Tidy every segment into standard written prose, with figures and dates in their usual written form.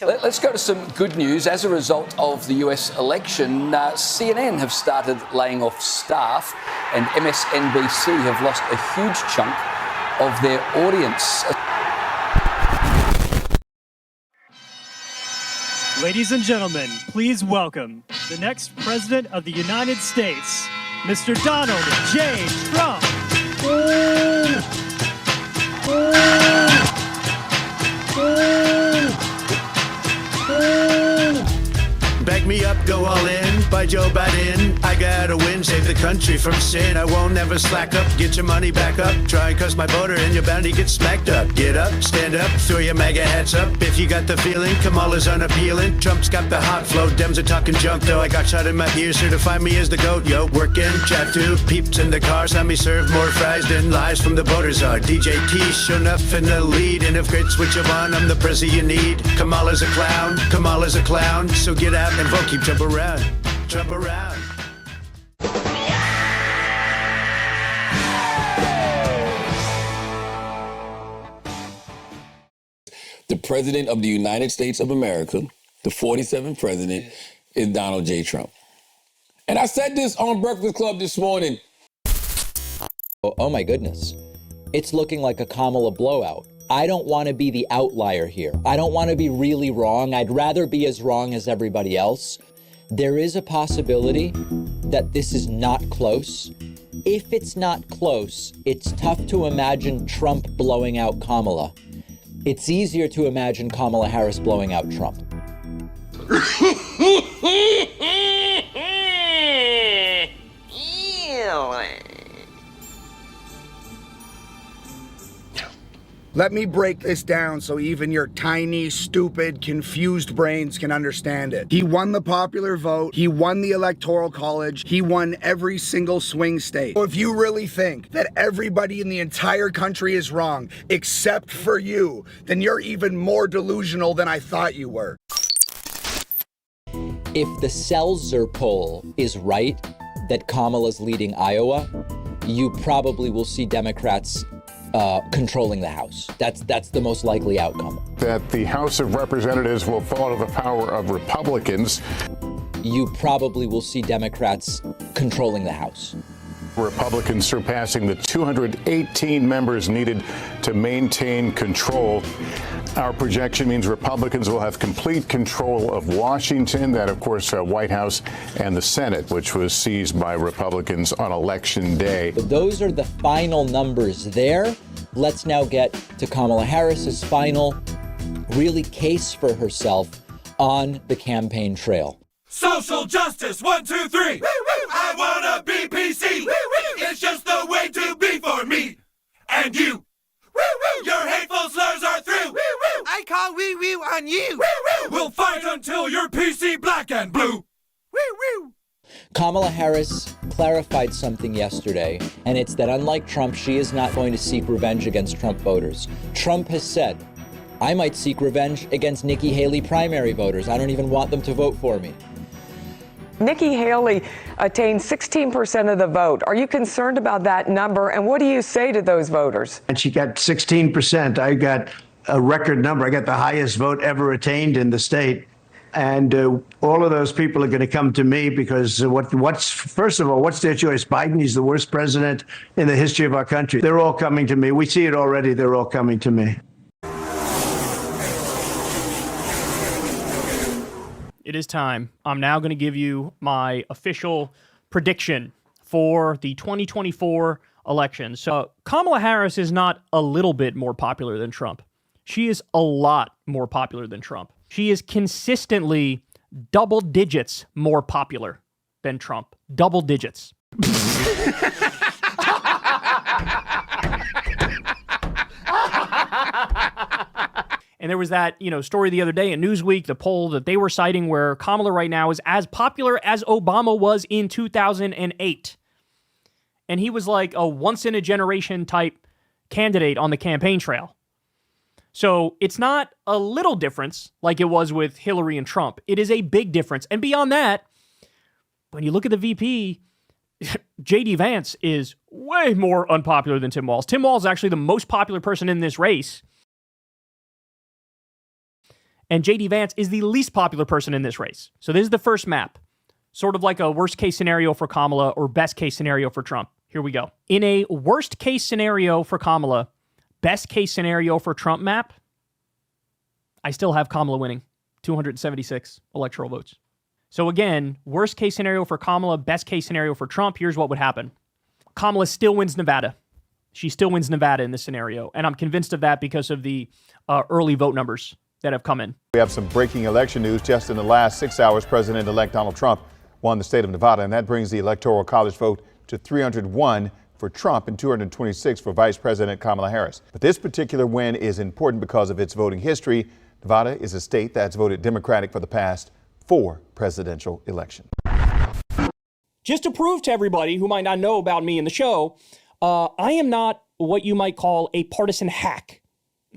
Let's go to some good news. As a result of the US election, CNN have started laying off staff, and MSNBC have lost a huge chunk of their audience. Ladies and gentlemen, please welcome the next president of the United States, Mr. Donald J. Trump. Back me up, go all in, by Joe Biden. I gotta win, save the country from sin. I won't never slack up, get your money back up. Try and cuss my voter and you're bound to get smacked up. Get up, stand up, throw your MAGA hats up. If you got the feeling, Kamala's unappealing. Trump's got the hot flow, Dems are talking junk though. I got shot in my ear, certify me as the GOAT, yo. Working, chat too, peeps in the car, saw me serve more fries than lies from the voters are. DJ T, shown up in the lead, and if great switch you on, I'm the prezi you need. Kamala's a clown, so get out and vote, keep jump around. The President of the United States of America, the 47th President, is Donald J. Trump. And I said this on Breakfast Club this morning. Oh my goodness. It's looking like a Kamala blowout. I don't want to be the outlier here. I don't want to be really wrong. I'd rather be as wrong as everybody else. There is a possibility that this is not close. If it's not close, it's tough to imagine Trump blowing out Kamala. It's easier to imagine Kamala Harris blowing out Trump. Let me break this down so even your tiny, stupid, confused brains can understand it. He won the popular vote. He won the Electoral College. He won every single swing state. So if you really think that everybody in the entire country is wrong, except for you, then you're even more delusional than I thought you were. If the Seltzer poll is right, that Kamala's leading Iowa, you probably will see Democrats controlling the House. That's the most likely outcome. That the House of Representatives will fall to the power of Republicans. You probably will see Democrats controlling the House. Republicans surpassing the 218 members needed to maintain control. Our projection means Republicans will have complete control of Washington, that, of course, White House and the Senate, which was seized by Republicans on Election Day. Those are the final numbers there. Let's now get to Kamala Harris's final, really case for herself on the campaign trail. Social justice, 1, 2, 3. Woo, woo. I wanna be PC. Woo, woo. It's just the way to be for me and you. Woo, woo. Your hateful slurs are through. Woo, woo. I call woo woo on you. Woo, woo. We'll fight until you're PC black and blue. Woo, woo. Kamala Harris clarified something yesterday, and it's that unlike Trump, she is not going to seek revenge against Trump voters. Trump has said, I might seek revenge against Nikki Haley primary voters. I don't even want them to vote for me. Nikki Haley attained 16% of the vote. Are you concerned about that number? And what do you say to those voters? And she got 16%. I got a record number. I got the highest vote ever attained in the state. And all of those people are going to come to me because first of all, what's their choice? Biden, he's the worst president in the history of our country. They're all coming to me. We see it already. They're all coming to me. It is time. I'm now going to give you my official prediction for the 2024 election. So Kamala Harris is not a little bit more popular than Trump. She is a lot more popular than Trump. She is consistently double digits more popular than Trump. Double digits. And there was that, story the other day in Newsweek, the poll that they were citing where Kamala right now is as popular as Obama was in 2008. And he was like a once-in-a-generation type candidate on the campaign trail. So it's not a little difference like it was with Hillary and Trump. It is a big difference. And beyond that, when you look at the VP, J.D. Vance is way more unpopular than Tim Walz. Tim Walz is actually the most popular person in this race. And J.D. Vance is the least popular person in this race. So this is the first map, sort of like a worst case scenario for Kamala or best case scenario for Trump. Here we go. In a worst case scenario for Kamala, best case scenario for Trump map, I still have Kamala winning 276 electoral votes. So again, worst case scenario for Kamala, best case scenario for Trump, here's what would happen. Kamala still wins Nevada. She still wins Nevada in this scenario. And I'm convinced of that because of the early vote numbers that have come in. We have some breaking election news. Just in the last 6 hours, President-elect Donald Trump won the state of Nevada, and that brings the Electoral College vote to 301 for Trump and 226 for Vice President Kamala Harris. But this particular win is important because of its voting history. Nevada is a state that's voted Democratic for the past 4 presidential elections. Just to prove to everybody who might not know about me in the show, I am not what you might call a partisan hack,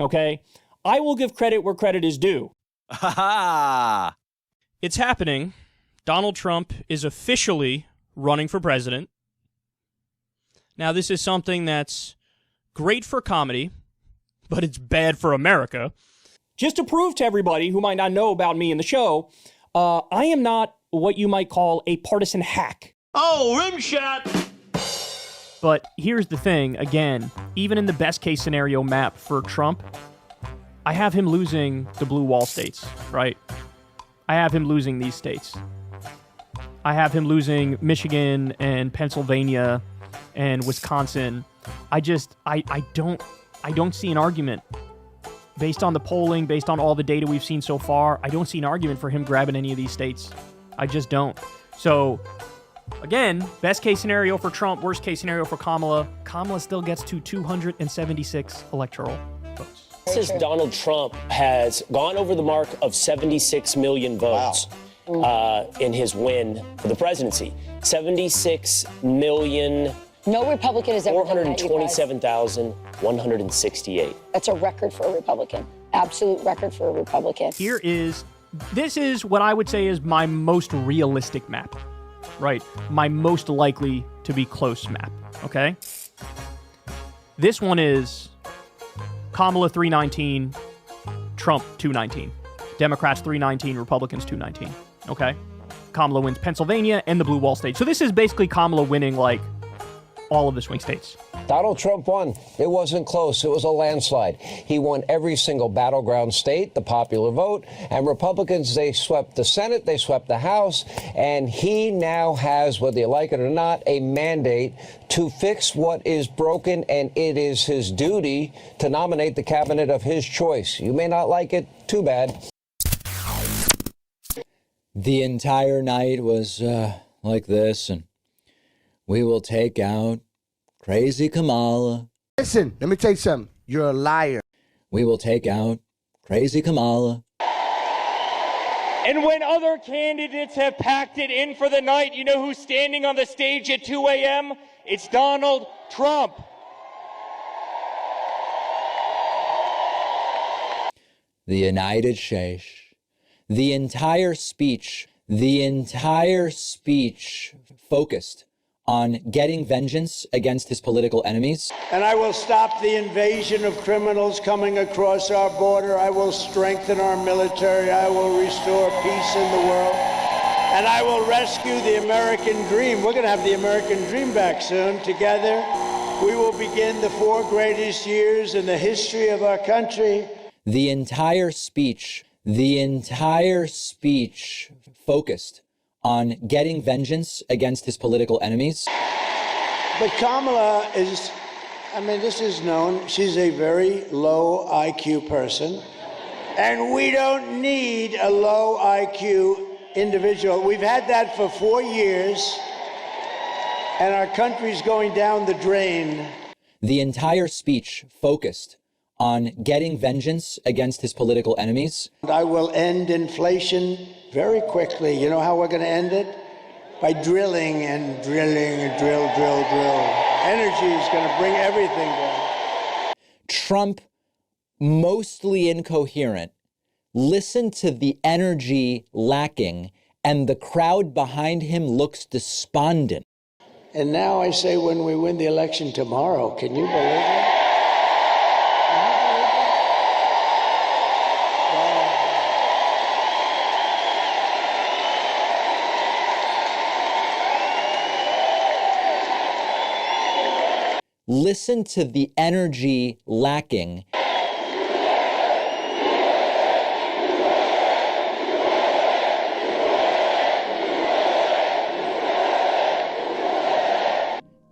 okay? I will give credit where credit is due. It's happening. Donald Trump is officially running for president. Now, this is something that's great for comedy, but it's bad for America. Just to prove to everybody who might not know about me in the show, I am not what you might call a partisan hack. Oh, rim shot! But here's the thing, again, even in the best case scenario map for Trump, I have him losing the blue wall states, right? I have him losing these states. I have him losing Michigan and Pennsylvania and Wisconsin. I don't see an argument. Based on the polling, based on all the data we've seen so far, I don't see an argument for him grabbing any of these states. I just don't. So, again, best case scenario for Trump, worst case scenario for Kamala. Kamala still gets to 276 electoral votes. Since Donald Trump has gone over the mark of 76 million votes in his win for the presidency. 76 million. No Republican has ever done that, 427,168. That's a record for a Republican. Absolute record for a Republican. This is what I would say is my most realistic map, right? My most likely to be close map, okay? This one is Kamala 319, Trump 219. Democrats 319, Republicans 219, okay? Kamala wins Pennsylvania and the blue wall state. So this is basically Kamala winning, like, all of the swing states. Donald Trump won. It wasn't close. It was a landslide. He won every single battleground state, the popular vote, and Republicans, they swept the Senate, they swept the House, and he now has, whether you like it or not, a mandate to fix what is broken, and it is his duty to nominate the cabinet of his choice. You may not like it, too bad. The entire night was like this, and we will take out crazy Kamala. Listen, let me tell you something. You're a liar. We will take out crazy Kamala. And when other candidates have packed it in for the night, you know who's standing on the stage at 2 a.m.? It's Donald Trump. The United States. The entire speech focused on getting vengeance against his political enemies. And I will stop the invasion of criminals coming across our border. I will strengthen our military. I will restore peace in the world. And I will rescue the American dream. We're going to have the American dream back soon. Together, we will begin the 4 greatest years in the history of our country. The entire speech focused on getting vengeance against his political enemies. But Kamala is, this is known, she's a very low IQ person. And we don't need a low IQ individual. We've had that for 4 years, and our country's going down the drain. The entire speech focused on getting vengeance against his political enemies. I will end inflation very quickly. You know how we're going to end it? By drilling and drilling and drill. Energy is going to bring everything down. Trump, mostly incoherent, listened to the energy lacking, and the crowd behind him looks despondent. And now I say, when we win the election tomorrow, can you believe it? 1 Listen to the energy lacking.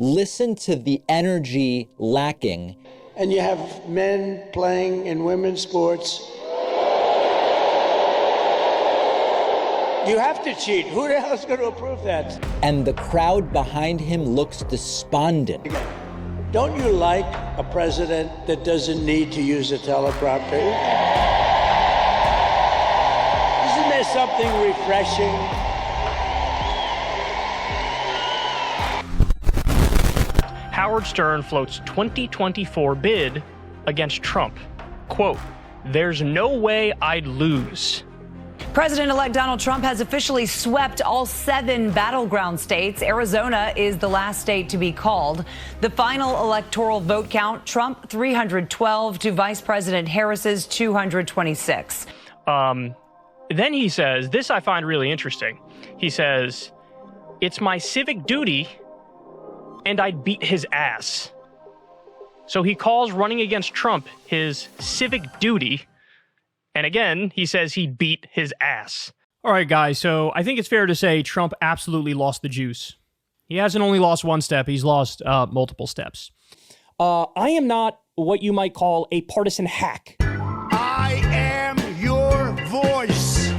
Listen to the energy lacking. And you have men playing in women's sports. You have to cheat. Who the hell is going to approve that? And the crowd behind him looks despondent. Don't you like a president that doesn't need to use a teleprompter? Isn't there something refreshing? Howard Stern floats 2024 bid against Trump. Quote, "There's no way I'd lose." President-elect Donald Trump has officially swept all 7 battleground states. Arizona is the last state to be called. The final electoral vote count, Trump 312 to Vice President Harris's 226. Then he says, this I find really interesting. He says, "It's my civic duty and I'd beat his ass." So he calls running against Trump his civic duty. And again, he says he beat his ass. All right, guys, so I think it's fair to say Trump absolutely lost the juice. He hasn't only lost one step, he's lost multiple steps. I am not what you might call a partisan hack. I am your voice.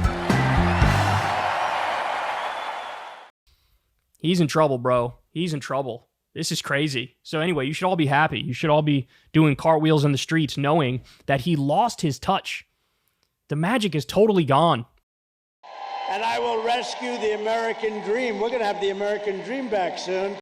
He's in trouble, bro. He's in trouble. This is crazy. So anyway, you should all be happy. You should all be doing cartwheels in the streets knowing that he lost his touch. The magic is totally gone. And I will rescue the American dream. We're going to have the American dream back soon.